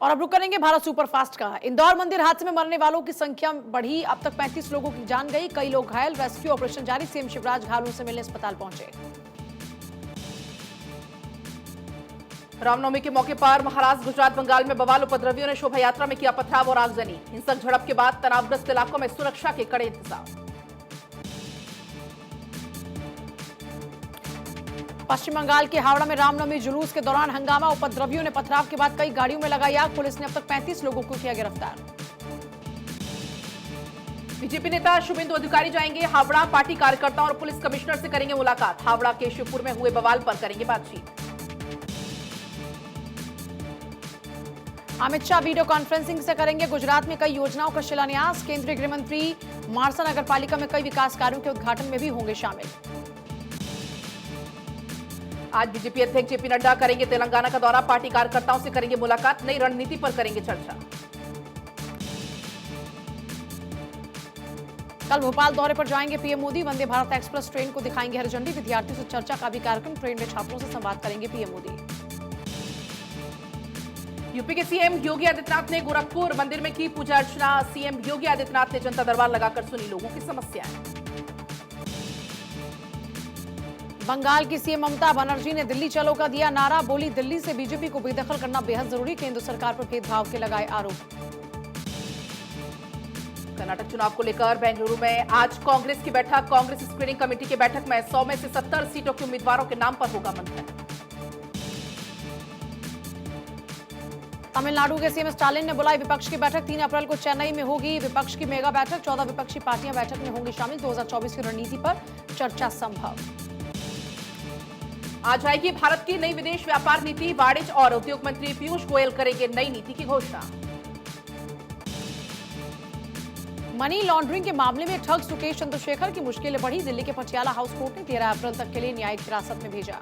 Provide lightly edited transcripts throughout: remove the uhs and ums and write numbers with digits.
और अब रुक करेंगे भारत सुपरफास्ट का। इंदौर मंदिर हादसे में मरने वालों की संख्या बढ़ी, अब तक 35 लोगों की जान गई, कई लोग घायल। रेस्क्यू ऑपरेशन जारी। सीएम शिवराज घायल से मिलने अस्पताल पहुंचे। रामनवमी के मौके पर महाराष्ट्र, गुजरात, बंगाल में बवाल। उपद्रवियों ने शोभा यात्रा में किया पथराव और आगजनी। हिंसक झड़प के बाद तनावग्रस्त इलाकों में सुरक्षा के कड़े इंतजाम। पश्चिम बंगाल के हावड़ा में रामनवमी जुलूस के दौरान हंगामा। उपद्रवियों ने पथराव के बाद कई गाड़ियों में लगाई आग। पुलिस ने अब तक 35 लोगों को किया गिरफ्तार। बीजेपी नेता शुभेंदु अधिकारी जाएंगे हावड़ा। पार्टी कार्यकर्ताओं और पुलिस कमिश्नर से करेंगे मुलाकात। हावड़ा के शिवपुर में हुए बवाल पर करेंगे बातचीत। अमित शाह वीडियो कॉन्फ्रेंसिंग से करेंगे गुजरात में कई योजनाओं का शिलान्यास। केंद्रीय गृह मंत्री मारसा नगर पालिका में कई विकास कार्यों के उद्घाटन में भी होंगे शामिल। आज बीजेपी अध्यक्ष जेपी नड्डा करेंगे तेलंगाना का दौरा। पार्टी कार्यकर्ताओं से करेंगे मुलाकात। नई रणनीति पर करेंगे चर्चा। कल भोपाल दौरे पर जाएंगे PM Modi. Vande Bharat express train को दिखाएंगे हरी झंडी। विद्यार्थियों से चर्चा का भी कार्यक्रम। ट्रेन में छात्रों से संवाद करेंगे पीएम मोदी। यूपी के सीएम योगी आदित्यनाथ ने गोरखपुर मंदिर में की पूजा अर्चना। सीएम योगी आदित्यनाथ ने जनता दरबार लगाकर सुनी लोगों की समस्याएं। बंगाल की सीएम ममता बनर्जी ने दिल्ली चलो का दिया नारा। बोली दिल्ली से बीजेपी को बेदखल करना बेहद जरूरी। केंद्र सरकार पर भेदभाव के लगाए आरोप। कर्नाटक चुनाव को लेकर बेंगलुरु में आज कांग्रेस की बैठक। कांग्रेस स्क्रीनिंग कमेटी की बैठक में 100 में से 70 सीटों के उम्मीदवारों के नाम पर होगा मंथन। तमिलनाडु के सीएम स्टालिन ने बुलाई विपक्ष की बैठक। 3 अप्रैल को चेन्नई में होगी विपक्ष की मेगा बैठक। 14 विपक्षी पार्टियां बैठक में होंगी शामिल। 2024 की रणनीति पर चर्चा संभव। आज आएगी भारत की नई विदेश व्यापार नीति। वाणिज्य और उद्योग मंत्री पीयूष गोयल करेंगे नई नीति की घोषणा। मनी लॉन्ड्रिंग के मामले में ठग सुकेश चंद्रशेखर की मुश्किलें बढ़ी। दिल्ली के पटियाला हाउस कोर्ट ने 13 अप्रैल तक के लिए न्यायिक हिरासत में भेजा।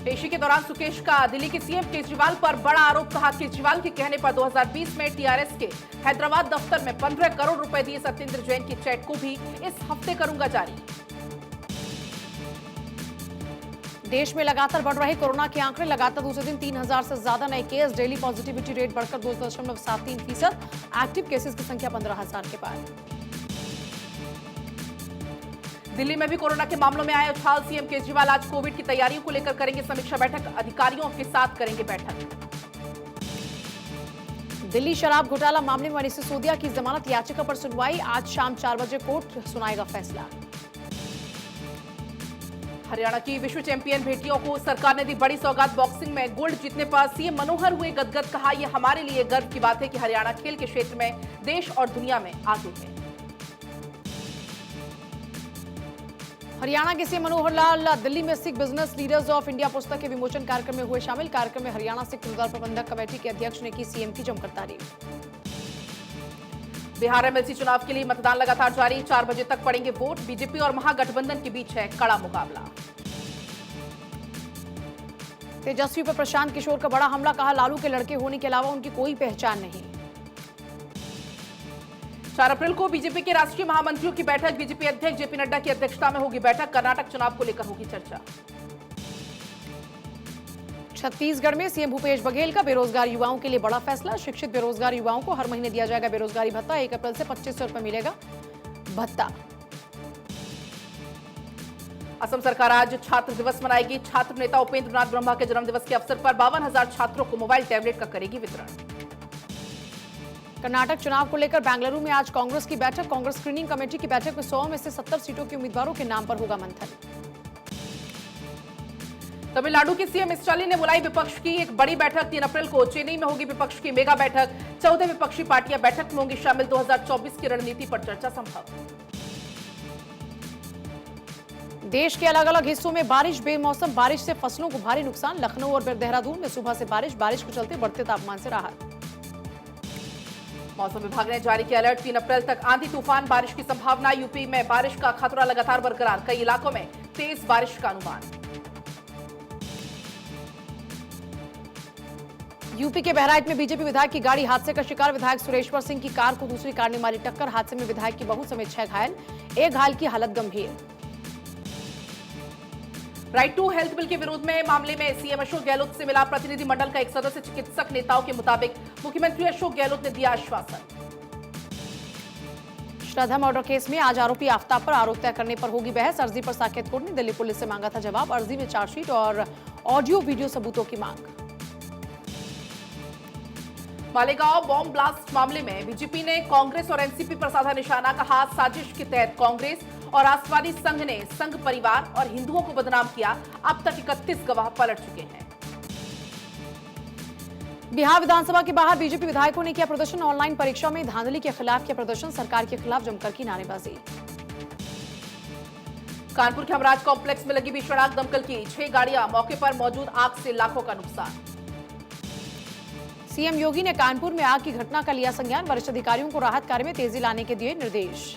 पेशी के दौरान सुकेश का दिल्ली के सीएम केजरीवाल पर बड़ा आरोप। कहा केजरीवाल के कहने पर 2020 में टीआरएस के हैदराबाद दफ्तर में 15 करोड़ रुपए दिए सत्येंद्र जैन की चैट को भी इस हफ्ते करूंगा जारी। देश में लगातार बढ़ रहे कोरोना के आंकड़े। लगातार दूसरे दिन 3000 से ज्यादा नए केस। डेली पॉजिटिविटी रेट बढ़कर 2.73%। एक्टिव केसेस की संख्या 15,000 के पार। दिल्ली में भी कोरोना के मामलों में आए उछाल। सीएम केजरीवाल आज कोविड की तैयारियों को लेकर करेंगे समीक्षा बैठक। अधिकारियों के साथ करेंगे बैठक। दिल्ली शराब घोटाला मामले में मनीष सिसोदिया की जमानत याचिका पर सुनवाई। आज शाम 4 बजे कोर्ट सुनाएगा फैसला। हरियाणा की विश्व चैंपियन बेटियों को सरकार ने दी बड़ी सौगात। बॉक्सिंग में गोल्ड जीतने पर सीएम मनोहर हुए गदगद। कहा यह हमारे लिए गर्व की बात है कि हरियाणा खेल के क्षेत्र में देश और दुनिया में आगे है। हरियाणा के सीएम मनोहर लाल दिल्ली में Sikh business leaders of India पुस्तक के विमोचन कार्यक्रम में हुए शामिल। कार्यक्रम में हरियाणा सिख गुरुद्वारा प्रबंधक कमेटी के अध्यक्ष ने की सीएम की जमकर तारीफ। बिहार एमएलसी चुनाव के लिए मतदान लगातार जारी। 4 बजे तक पड़ेंगे वोट। बीजेपी और महागठबंधन के बीच है कड़ा मुकाबला। तेजस्वी पर प्रशांत किशोर का बड़ा हमला। कहा लालू के लड़के होने के अलावा उनकी कोई पहचान नहीं। 4 अप्रैल को बीजेपी के राष्ट्रीय महामंत्रियों की बैठक। बीजेपी अध्यक्ष जेपी नड्डा की अध्यक्षता में होगी बैठक। कर्नाटक चुनाव को लेकर होगी चर्चा। छत्तीसगढ़ में सीएम भूपेश बघेल का बेरोजगार युवाओं के लिए बड़ा फैसला। शिक्षित बेरोजगार युवाओं को हर महीने दिया जाएगा बेरोजगारी भत्ता। 1 अप्रैल से 2500 रुपए मिलेगा भत्ता। असम सरकार आज छात्र दिवस मनाएगी। छात्र नेता उपेंद्र नाथ ब्रह्मा के जन्मदिवस के अवसर पर 52,000 छात्रों को मोबाइल टैबलेट का करेगी वितरण। कर्नाटक चुनाव को लेकर बेंगलुरु में आज कांग्रेस की बैठक। कांग्रेस स्क्रीनिंग कमेटी की बैठक में 100 में से 70 सीटों के उम्मीदवारों के नाम पर होगा मंथन। तमिलनाडु के सीएम स्टालिन ने बुलाई विपक्ष की एक बड़ी बैठक। 3 अप्रैल को चेन्नई में होगी विपक्ष की मेगा बैठक। 14 विपक्षी पार्टियां बैठक में होंगी शामिल। 2024 की रणनीति पर चर्चा संभव। देश के अलग अलग हिस्सों में बारिश। बेमौसम बारिश से फसलों को भारी नुकसान। लखनऊ और देहरादून में सुबह से बारिश को चलते बढ़ते तापमान से राहत। मौसम विभाग ने जारी किया अलर्ट। 3 अप्रैल तक आंधी तूफान बारिश की संभावना। यूपी में बारिश का खतरा लगातार बरकरार। कई इलाकों में तेज बारिश का अनुमान। यूपी के बहराइच में बीजेपी विधायक की गाड़ी हादसे का शिकार। विधायक सुरेश्वर सिंह की कार को दूसरी कार ने मारी टक्कर। हादसे में विधायक की बहू समेत 6 घायल। एक घायल की हालत गंभीर। राइट टू हेल्थ बिल के विरोध में मामले में सीएम अशोक गहलोत से मिला प्रतिनिधिमंडल का एक सदस्य। चिकित्सक नेताओं के मुताबिक मुख्यमंत्री अशोक गहलोत ने दिया आश्वासन। श्रद्धा मर्डर केस में आज आरोपी आफ्ताब पर आरोप तय करने पर होगी बहस। अर्जी पर साकेत कोर्ट ने दिल्ली पुलिस से मांगा था जवाब। अर्जी में चार्जशीट और ऑडियो वीडियो सबूतों की मांग। मालेगांव बॉम्ब ब्लास्ट मामले में बीजेपी ने कांग्रेस और एनसीपी पर साधा निशाना। कहा साजिश के तहत कांग्रेस और राष्ट्रवादी संघ ने संघ परिवार और हिंदुओं को बदनाम किया। अब तक 31 गवाह पलट चुके हैं। बिहार विधानसभा के बाहर बीजेपी विधायकों ने किया प्रदर्शन। ऑनलाइन परीक्षा में धांधली के खिलाफ किया प्रदर्शन। सरकार के खिलाफ जमकर की नारेबाजी। कानपुर के हमराज कॉम्प्लेक्स में लगी भीषण आग। दमकल की 6 गाड़ियां मौके पर मौजूद। आग से लाखों का नुकसान। सीएम योगी ने कानपुर में आग की घटना का लिया संज्ञान। वरिष्ठ अधिकारियों को राहत कार्य में तेजी लाने के दिए निर्देश।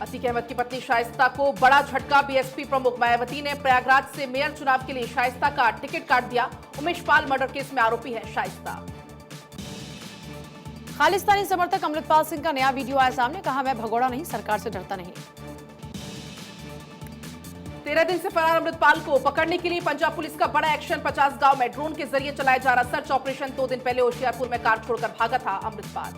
अतीक अहमद की पत्नी शाइस्ता को बड़ा झटका। बीएसपी प्रमुख मायावती ने प्रयागराज से मेयर चुनाव के लिए शाइस्ता का टिकट काट दिया। उमेश पाल मर्डर केस में आरोपी है शाइस्ता। खालिस्तानी समर्थक अमृतपाल सिंह का नया वीडियो आया सामने। कहा मैं भगोड़ा नहीं, सरकार से डरता नहीं। 13 दिन से फरार अमृतपाल को पकड़ने के लिए पंजाब पुलिस का बड़ा एक्शन। 50 गांव में ड्रोन के जरिए चलाया जा रहा सर्च ऑपरेशन। 2 दिन पहले होशियारपुर में कार छोड़कर भागा था अमृतपाल।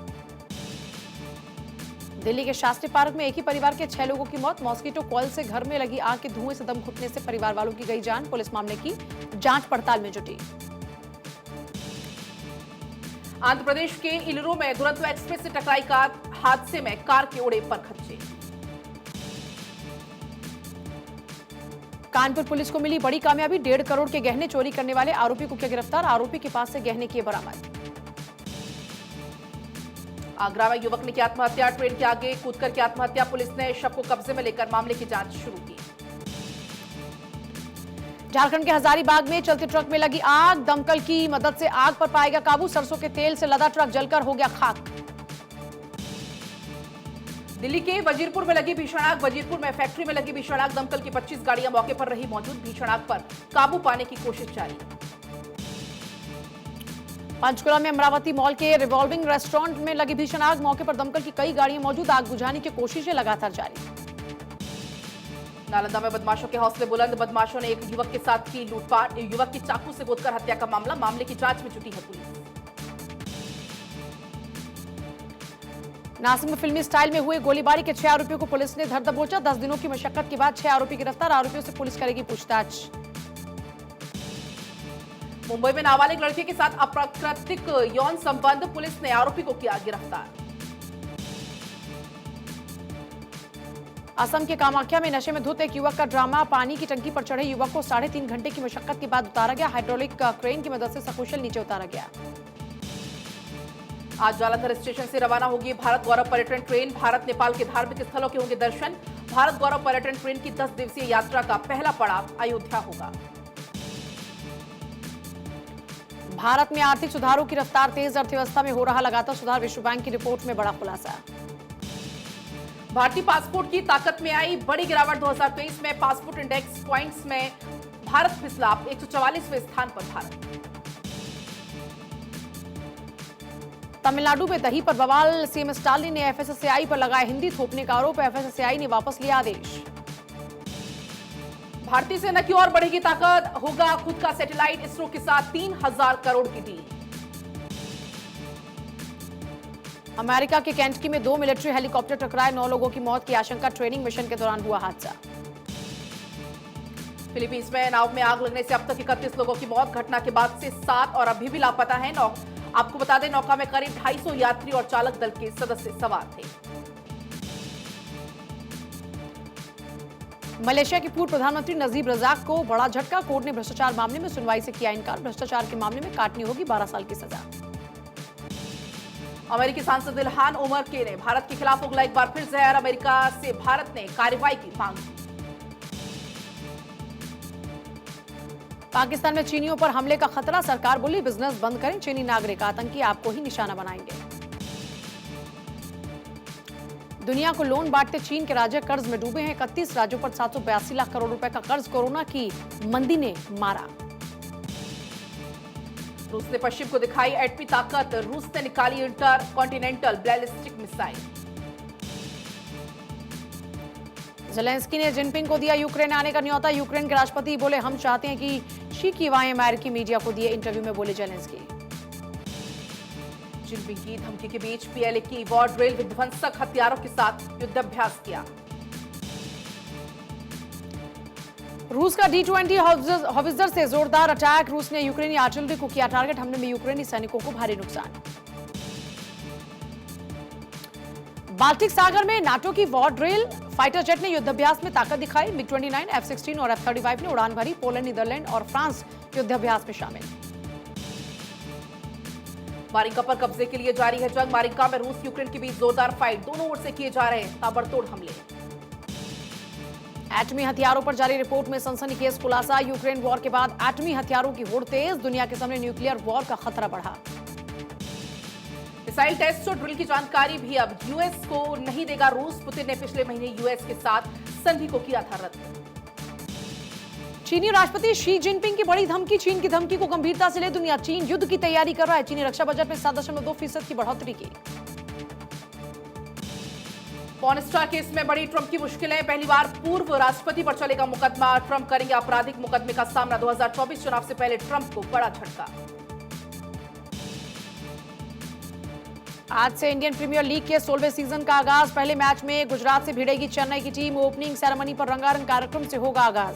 दिल्ली के शास्त्री पार्क में एक ही परिवार के 6 लोगों की मौत। मॉस्किटो कॉइल से घर में लगी आग के धुएं से दम घुटने से परिवार वालों की गई जान। पुलिस मामले की जांच पड़ताल में जुटी। आंध्र प्रदेश के इलुरु में दुरंतो एक्सप्रेस से टकराई कार। हादसे में कार के उड़े परखच्चे। कानपुर पुलिस को मिली बड़ी कामयाबी। 1.5 करोड़ के गहने चोरी करने वाले आरोपी को किया गिरफ्तार। आरोपी के पास से गहने किए बरामद। आगरा में युवक ने की आत्महत्या। ट्रेन के आगे कूदकर की आत्महत्या। पुलिस ने शव को कब्जे में लेकर मामले की जांच शुरू की। झारखंड के हजारीबाग में चलते ट्रक में लगी आग। दमकल की मदद से आग पर पाएगा काबू। सरसों के तेल से लदा ट्रक जलकर हो गया खाक। दिल्ली के वजीरपुर में लगी भीषण आग। वजीरपुर में फैक्ट्री में लगी भीषण आग। दमकल की 25 गाड़ियां मौके पर रही मौजूद। भीषण आग पर काबू पाने की कोशिश जारी। पंचकुला में अमरावती मॉल के रिवॉल्विंग रेस्टोरेंट में लगी भीषण आग। मौके पर दमकल की कई गाड़ियां मौजूद। आग बुझाने की कोशिशें लगातार जारी। नालंदा में बदमाशों के हौसले बुलंद। बदमाशों ने एक युवक के साथ की लूटपाट। युवक की चाकू से गोदकर हत्या का मामला। मामले की जांच में जुटी है पुलिस। नासिक में फिल्मी स्टाइल में हुए गोलीबारी के 6 आरोपियों को पुलिस ने धर दबोचा। 10 दिनों की मशक्कत के बाद 6 आरोपी गिरफ्तार। आरोपियों से पुलिस करेगी पूछताछ। मुंबई में नाबालिग लड़के के साथ अप्राकृतिक यौन संबंध। पुलिस ने आरोपी को किया गिरफ्तार। असम के कामाख्या में नशे में धुत एक युवक का ड्रामा। पानी की टंकी पर चढ़े युवक को 3.5 घंटे की मशक्कत के बाद उतारा गया। हाइड्रोलिक क्रेन की मदद से सकुशल नीचे उतारा गया। आज जालंधर स्टेशन से रवाना होगी भारत गौरव पर्यटन ट्रेन। भारत नेपाल के धार्मिक स्थलों के होंगे दर्शन। भारत गौरव पर्यटन ट्रेन की 10 दिवसीय यात्रा का पहला पड़ाव अयोध्या होगा। भारत में आर्थिक सुधारों की रफ्तार तेज। अर्थव्यवस्था में हो रहा लगातार सुधार। विश्व बैंक की रिपोर्ट में बड़ा खुलासा। भारतीय पासपोर्ट की ताकत में आई बड़ी गिरावट। 2023 में पासपोर्ट इंडेक्स पॉइंट्स में भारत फिसला। 144वें स्थान पर भारत। तमिलनाडु में दही पर बवाल। सीएम स्टालिन ने एफएसएसएआई पर लगाया हिंदी थोपने का आरोप। एफएसएसएआई ने वापस लिया आदेश। भारतीय सेना की ओर बढ़ेगी ताकत। होगा खुद का सैटेलाइट। इसरो के साथ 3000 करोड़ की डील। अमेरिका के केंटकी में 2 मिलिट्री हेलीकॉप्टर टकराए। 9 लोगों की मौत की आशंका। ट्रेनिंग मिशन के दौरान हुआ हादसा। फिलीपींस में नाव में आग लगने से अब तक 31 लोगों की मौत। घटना के बाद से 7 और अभी भी लापता हैं। आपको बता दें नौका में करीब 250 यात्री और चालक दल के सदस्य सवार थे। मलेशिया के पूर्व प्रधानमंत्री नजीब रजाक को बड़ा झटका। कोर्ट ने भ्रष्टाचार मामले में सुनवाई से किया इनकार। भ्रष्टाचार के मामले में काटनी होगी 12 साल की सजा। अमेरिकी सांसद इल्हान उमर के ने भारत के खिलाफ उगला एक बार फिर जहर। अमेरिका से भारत ने कार्रवाई की मांग की। पाकिस्तान में चीनियों पर हमले का खतरा। सरकार बोली बिजनेस बंद करें। चीनी नागरिक आतंकी आपको ही निशाना बनाएंगे। दुनिया को लोन बांटते चीन के राज्य कर्ज में डूबे हैं। 31 राज्यों पर 782 लाख करोड़ रुपए का कर्ज। कोरोना की मंदी ने मारा। रूस ने पश्चिम को दिखाई एटमी ताकत। रूस ने निकाली inter continental ballistic missile. Zelensky ने जिनपिंग को दिया यूक्रेन आने का न्योता। यूक्रेन के राष्ट्रपति बोले हम चाहते हैं कि शी की वाएं अमेरिकी मीडिया को दिए इंटरव्यू में बोले जेलेंस्की। जिनपिंग की धमकी के बीच पीएलए की वॉर ड्रिल विध्वंसक हथियारों के साथ युद्धाभ्यास किया। रूस का D-20 हॉवित्जर से जोरदार अटैक। रूस ने यूक्रेनी आर्टिलरी को किया टारगेट। हमले में यूक्रेनी सैनिकों को भारी नुकसान। बाल्टिक सागर में नाटो की वॉर ड्रिल। फाइटर जेट ने युद्धाभ्यास में ताकत दिखाई। MiG-29, F-16 और F-35 ने उड़ान भरी। पोलैंड, नीदरलैंड और फ्रांस युद्धाभ्यास में शामिल। मारिंका पर कब्जे के लिए जारी है जंग। मारिंका में रूस यूक्रेन के बीच जोरदार फाइट। दोनों ओर से किए जा रहे हैं ताबड़तोड़ हमले। एटमी हथियारों पर जारी रिपोर्ट में सनसनीखेज खुलासा। यूक्रेन वॉर के बाद एटमी हथियारों की होड़ तेज। दुनिया के सामने न्यूक्लियर वॉर का खतरा बढ़ा। मिसाइल टेस्ट और ड्रिल की जानकारी भी अब यूएस को नहीं देगा रूस। पुतिन ने पिछले महीने यूएस के साथ संधि को किया था रद्द। चीनी राष्ट्रपति शी जिनपिंग की बड़ी धमकी। चीन की धमकी को गंभीरता से ले दुनिया। चीन युद्ध की तैयारी कर रहा है। चीनी रक्षा बजट में 7.2% की बढ़ोतरी की। पॉर्न स्टार केस में बड़ी ट्रंप की मुश्किलें। पहली बार पूर्व राष्ट्रपति पर चलेगा मुकदमा। ट्रंप करेंगे आपराधिक मुकदमे का सामना। 2024 चुनाव से पहले ट्रंप को बड़ा झटका। आज से इंडियन प्रीमियर लीग के 16वें सीजन का आगाज। पहले मैच में गुजरात से भिड़ेगी चेन्नई की टीम। ओपनिंग सेरेमनी पर रंगारंग कार्यक्रम से होगा आगाज।